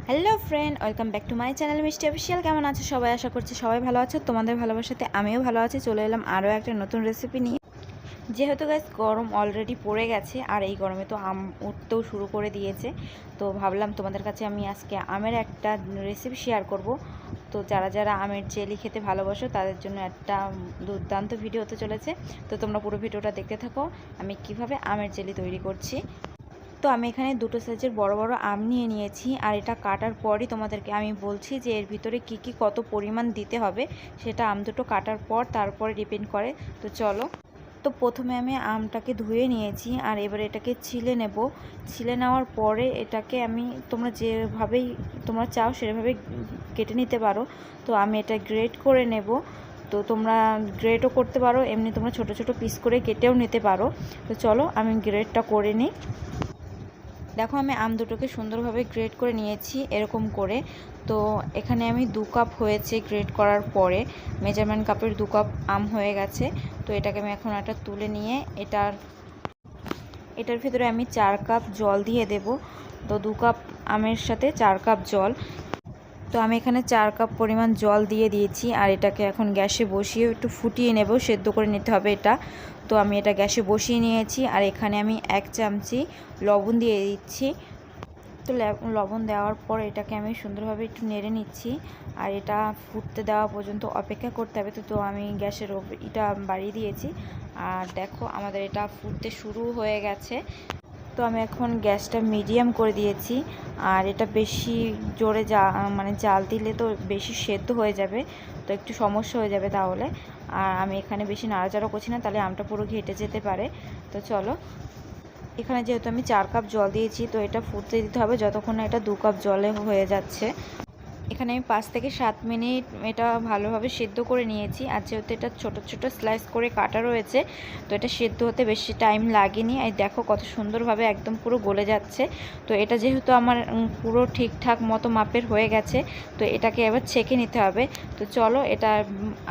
Hello friend, welcome back to my channel মিষ্টি official. কেমন আছো সবাই? আশা করছি সবাই ভালো আছো। তোমাদের ভালোবাসাতে আমিও ভালো আছি। চলে এলাম আরও একটা নতুন রেসিপি নিয়ে। যেহেতু গাইস গরম অলরেডি পড়ে গেছে, আর এই গরমে তো আম উঠতেও শুরু করে দিয়েছে, তো ভাবলাম তোমাদের কাছে আমি আজকে আমের একটা রেসিপি শেয়ার করব। তো যারা যারা আমের জেলি খেতে ভালোবাসো তাদের জন্য একটা দুর্দান্ত ভিডিও হতে চলেছে। তো তোমরা পুরো ভিডিওটা দেখতে থাকো আমি কিভাবে আমের জেলি তৈরি করছি। তো আমি এখানে দুটো সাইজের বড় বড় আম নিয়ে নিয়েছি, আর এটা কাটার পরই তোমাদেরকে আমি বলছি যে এর ভিতরে কি কি কত পরিমাণ দিতে হবে, সেটা আম দুটো কাটার পর তারপরে ডিপেন্ড করে। তো চলো। তো প্রথমে আমি আমটাকে ধুয়ে নিয়েছি, আর এবারে এটাকে ছিলে নেব। ছিলে নেওয়ার পরে এটাকে আমি তোমরা যেভাবেই তোমরা চাও সেভাবেই কেটে নিতে পারো। তো আমি এটা গ্রেট করে নেব। তো তোমরা গ্রেটও করতে পারো, এমনি তোমরা ছোট ছোট পিস করে কেটেও নিতে পারো। তো চলো আমি গ্রেটটা করে নিই। দেখো আমি আম দুটোকে সুন্দরভাবে গ্রেট করে নিয়েছি এরকম করে। তো এখানে আমি 2 কাপ হয়েছে গ্রেট করার পরে, মেজারমেন্ট কাপের 2 কাপ আম হয়ে গেছে। তো এটাকে আমি এখন একটা তুলে নিয়ে এটার ভিতরে আমি 4 কাপ জল দিয়ে দেব। তো 2 কাপ আমের সাথে 4 কাপ জল। তো আমি এখানে 4 কাপ পরিমাণ জল দিয়ে দিয়েছি, আর এটাকে এখন গ্যাসে বসিয়ে একটু ফুটিয়ে নেব, সেদ্ধ করে নিতে হবে এটা। তো আমি এটা গ্যাসে বসিয়ে নিয়েছি, আর এখানে আমি 1 চামচি লবণ দিয়ে দিচ্ছি। তো লবণ দেওয়ার পর এটাকে আমি সুন্দরভাবে একটু নেড়ে নিচ্ছি, আর এটা ফুটতে দেওয়া পর্যন্ত অপেক্ষা করতে হবে। তো আমি গ্যাসের এটা বাড়িয়ে দিয়েছি, আর দেখো আমাদের এটা ফুটতে শুরু হয়ে গেছে। তো আমি এখন গ্যাসটা মিডিয়াম করে দিয়েছি, আর এটা বেশি জোরে জাল দিলে তো বেশি সেদ্ধ হয়ে যাবে, তো একটু সমস্যা হয়ে যাবে তাহলে। আর আমি এখানে বেশি নাড়াচাড়া করছি না, তাহলে আমটা পুরো ঘেটে যেতে পারে। তো চলো, এখানে যেহেতু আমি 4 কাপ জল দিয়েছি, তো এটা ফুটতে দিতে হবে যতক্ষণ না এটা 2 কাপ জলে হয়ে যাচ্ছে। এখানে আমি 5 থেকে 7 মিনিট এটা ভালোভাবে সেদ্ধ করে নিয়েছি, আর যেহেতু এটা ছোট ছোট স্লাইস করে কাটা রয়েছে, তো এটা সেদ্ধ হতে বেশি টাইম লাগেনি। আর দেখো কত সুন্দরভাবে একদম পুরো গলে যাচ্ছে। তো এটা যেহেতু আমার পুরো ঠিকঠাক মতো মাপের হয়ে গেছে, তো এটাকে এবার ছেঁকে নিতে হবে। তো চলো এটা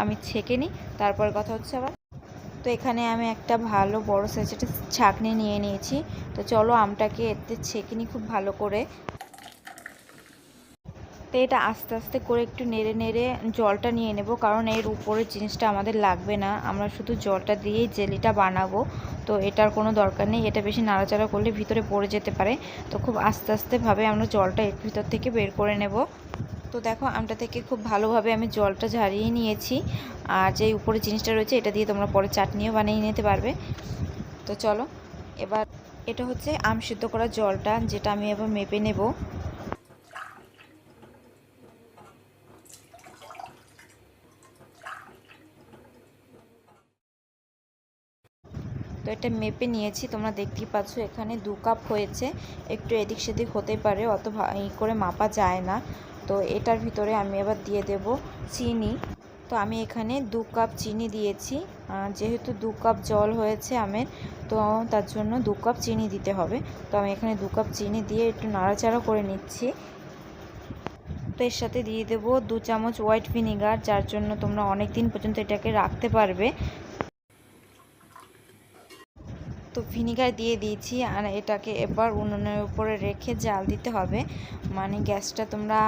আমি ছেঁকে নিই, তারপর কথা হচ্ছে আবার। তো এখানে আমি একটা ভালো বড় সাইজের ছাঁকনি নিয়ে নিয়েছি। তো চলো আমটাকে এতে ছেঁকে নিই খুব ভালো করে। তো এটা আস্তে আস্তে করে একটু নেড়ে নেড়ে জলটা নিয়ে নেব, কারণ এর উপরের জিনিসটা আমাদের লাগবে না, আমরা শুধু জলটা দিয়েই জেলিটা বানাবো। তো এটার কোনো দরকার নেই, এটা বেশি নাড়াচাড়া করলে ভিতরে পড়ে যেতে পারে। তো খুব আস্তে আস্তেভাবে আমরা জলটা এর ভিতর থেকে বের করে নেব। তো দেখো আমটা থেকে খুব ভালোভাবে আমি জলটা ঝারিয়ে নিয়েছি, আর যে উপরে জিনিসটা রয়েছে এটা দিয়ে তোমরা পরে চাটনিও বানিয়ে নিতে পারবে। তো চলো, এবার এটা হচ্ছে আম সিদ্ধ করা জলটা, যেটা আমি এবার মেপে নেব। তো এটা মেপে নিয়েছি, তোমরা দেখতেই পাচ্ছ এখানে 2 কাপ হয়েছে। একটু এদিক সেদিক হতে পারে, অত করে মাপা যায় না। তো এটার ভিতরে আমি এবার দিয়ে দেব চিনি। তো আমি এখানে 2 কাপ চিনি দিয়েছি, যেহেতু 2 কাপ জল হয়েছে আমের, তো তার জন্য 2 কাপ চিনি দিতে হবে। তো আমি এখানে 2 কাপ চিনি দিয়ে একটু নাড়াচাড়া করে নিচ্ছি। তো এর সাথে দিয়ে দেব 2 চামচ হোয়াইট ভিনিগার, যার জন্য তোমরা অনেক দিন পর্যন্ত এটাকে রাখতে পারবে। তো ভিনিগার দিয়ে দিয়েছি, আর এটাকে এবার উনুনের উপরে রেখে জাল দিতে হবে। মানে গ্যাসটা তোমরা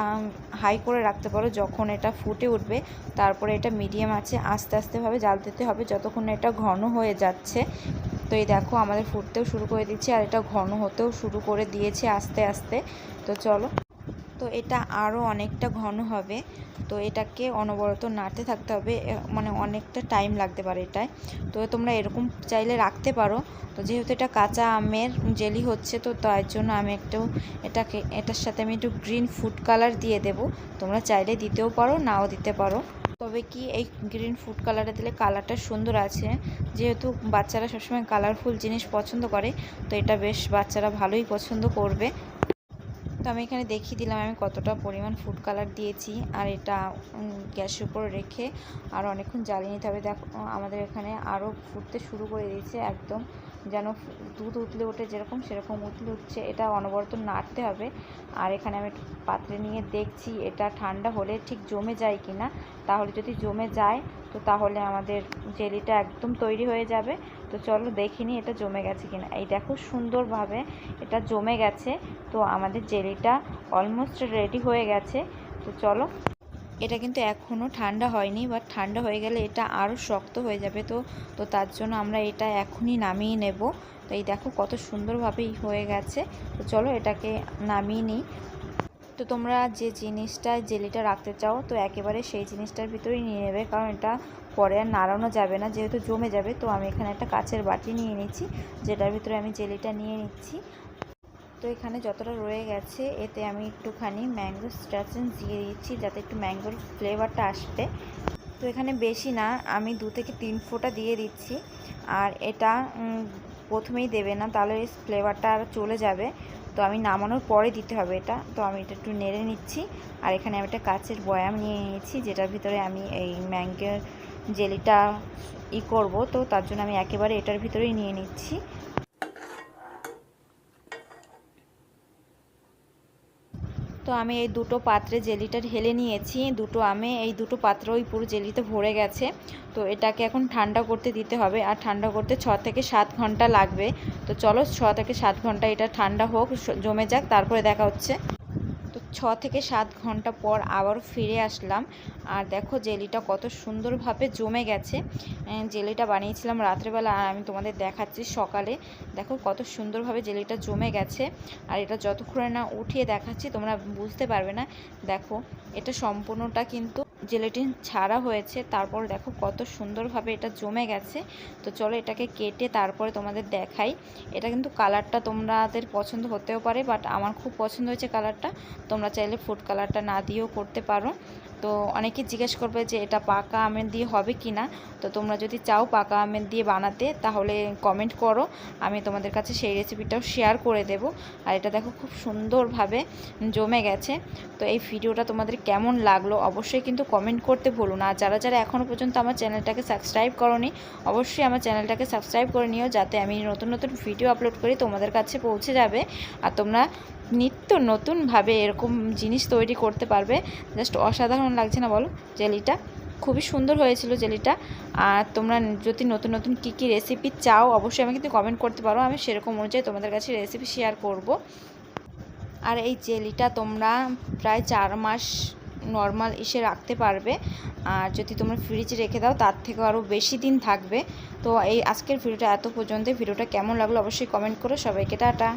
হাই করে রাখতে পারো, যখন এটা ফুটে উঠবে তারপরে এটা মিডিয়াম আছে আস্তে আস্তেভাবে জাল দিতে হবে যতক্ষণ এটা ঘন হয়ে যাচ্ছে। তো এই দেখো আমাদের ফুটতেও শুরু করে দিচ্ছে, আর এটা ঘন হতেও শুরু করে দিয়েছে আস্তে আস্তে। তো চলো, তো এটা আরও অনেকটা ঘন হবে। তো এটাকে অনবরত নাড়তে থাকতে হবে, মানে অনেকটা টাইম লাগতে পারে এটায়। তো তোমরা এরকম চাইলে রাখতে পারো। তো যেহেতু এটা কাঁচা আমের জেলি হচ্ছে, তো তার জন্য আমি এটার সাথে আমি একটু গ্রিন ফুড কালার দিয়ে দেব। তোমরা চাইলে দিতেও পারো, নাও দিতে পারো। তবে কি এই গ্রিন ফুড কালারটা দিলে কালারটা সুন্দর আছে, যেহেতু বাচ্চারা সবসময় কালারফুল জিনিস পছন্দ করে, তো এটা বেশ বাচ্চারা ভালোই পছন্দ করবে। তো আমি এখানে দেখিয়ে দিলাম আমি কতটা পরিমাণ ফুড কালার দিয়েছি, আর এটা গ্যাসের উপর রেখে আর অনেকক্ষণ জ্বালিয়ে নিতে হবে। দেখো আমাদের এখানে আরও ফুটতে শুরু করে দিয়েছে, একদম যেন দুধ উতলে ওঠে যেরকম সেরকম উতলে উঠছে। এটা অনবরত নাড়তে হবে। আর এখানে আমি পাত্রে নিয়ে দেখছি এটা ঠান্ডা হলে ঠিক জমে যায় কিনা। তাহলে যদি জমে যায় তো তাহলে আমাদের জেলিটা একদম তৈরি হয়ে যাবে। তো তো চলো দেখিনি এটা জমে গেছে কিনা। এই দেখো সুন্দরভাবে এটা জমে গেছে। তো আমাদের জেলিটা অলমোস্ট রেডি হয়ে গেছে। তো চলো, এটা কিন্তু এখনও ঠান্ডা হয়নি, বাট ঠান্ডা হয়ে গেলে এটা আরও শক্ত হয়ে যাবে। তো তার জন্য আমরা এটা এখনই নামিয়ে নেব। তো এই দেখো কত সুন্দরভাবেই হয়ে গেছে। তো চলো এটাকে নামিয়ে নিই। তো তোমরা যে জিনিসটা জেলিটা রাখতে চাও তো একেবারে সেই জিনিসটার ভিতরেই নিয়ে নেবে, কারণ এটা পরে আর নাড়ানো যাবে না, যেহেতু জমে যাবে। তো আমি এখানে একটা কাচের বাটি নিয়ে নিচ্ছি, যেটার ভিতরে আমি জেলিটা নিয়ে নিচ্ছি। তো এখানে যতটা রয়ে গেছে এতে আমি একটুখানি ম্যাঙ্গো স্ট্যাচেন্স দিয়ে দিচ্ছি, যাতে একটু ম্যাঙ্গোর ফ্লেভারটা আসবে। তো এখানে বেশি না, আমি 2 থেকে 3 ফোঁটা দিয়ে দিচ্ছি। আর এটা প্রথমেই দেবে না, তাহলে ফ্লেভারটা আর চলে যাবে। তো আমি নামানোর পরে দিতে হবে এটা। তো আমি এটা একটু নেড়ে নিচ্ছি। আর এখানে আমি একটা কাচের বয়াম নিয়ে নিয়েছি, যেটার ভিতরে আমি এই ম্যাঙ্গোর জেলিটা করব। তো তার জন্য আমি একেবারে এটার ভিতরেই নিয়ে নিচ্ছি। তো আমি এই দুটো পাত্রে জেলিটা ঢেলে নিয়েছি, দুটো আমে এই দুটো পাত্রই পুরো জেলিতে ভরে গেছে। তো এটাকে এখন ঠান্ডা করতে দিতে হবে, আর ঠান্ডা করতে 6 থেকে 7 ঘন্টা লাগবে। তো চলো 6 থেকে 7 ঘন্টা এটা ঠান্ডা হোক, জমে যাক, তারপরে দেখা হচ্ছে। তো 6 থেকে 7 ঘন্টা পর আবারও ফিরে আসলাম। আর দেখো জেলিটা কত সুন্দরভাবে জমে গেছে। জেলিটা বানিয়েছিলাম রাত্রেবেলা, আর আমি তোমাদের দেখাচ্ছি সকালে। দেখো কত সুন্দরভাবে জেলিটা জমে গেছে। আর এটা যতক্ষণে না উঠিয়ে দেখাচ্ছি তোমরা বুঝতে পারবে না। দেখো এটা সম্পূর্ণটা কিন্তু জেলেটিন ছাড়া হয়েছে, তারপর দেখো কত সুন্দরভাবে এটা জমে গেছে। তো চলো এটাকে কেটে তারপরে তোমাদের দেখাই। এটা কিন্তু কালারটা তোমাদের পছন্দ হতেও পারে, বাট আমার খুব পছন্দ হয়েছে কালারটা। তোমরা চাইলে ফুড কালারটা না দিয়েও করতে পারো। তো অনেকে জিজ্ঞেস করবে যে এটা পাকা আমের দিয়ে হবে কি না। তো তোমরা যদি চাও পাকা আমের দিয়ে বানাতে, তাহলে কমেন্ট করো, আমি তোমাদের কাছে সেই রেসিপিটাও শেয়ার করে দেব। আর এটা দেখো খুব সুন্দরভাবে জমে গেছে। তো এই ভিডিওটা তোমাদের কেমন লাগলো অবশ্যই কিন্তু কমেন্ট করতে ভুলো না। আর যারা যারা এখনও পর্যন্ত আমার চ্যানেলটাকে সাবস্ক্রাইব করোনি, অবশ্যই আমার চ্যানেলটাকে সাবস্ক্রাইব করে নিও, যাতে আমি নতুন নতুন ভিডিও আপলোড করি তোমাদের কাছে পৌঁছে যাবে। আর তোমরা নিত্য নতুনভাবে এরকম জিনিস তৈরি করতে পারবে। জাস্ট অসাধারণ লাগছে না বলো? জেলিটা খুবই সুন্দর হয়েছিল জেলিটা। আর তোমরা যদি নতুন নতুন কী কী রেসিপি চাও অবশ্যই আমাকে কিন্তু কমেন্ট করতে পারো, আমি সেরকম অনুযায়ী তোমাদের কাছে রেসিপি শেয়ার করব। আর এই জেলিটা তোমরা প্রায় 4 মাস নর্মাল রাখতে পারবে। আর যদি তোমরা ফ্রিজে রেখে দাও তার থেকেও আরও বেশি দিন থাকবে। তো এই আজকের ভিডিওটা এত পর্যন্ত। ভিডিওটা কেমন লাগলো অবশ্যই কমেন্ট করো। সবাইকে টাটা।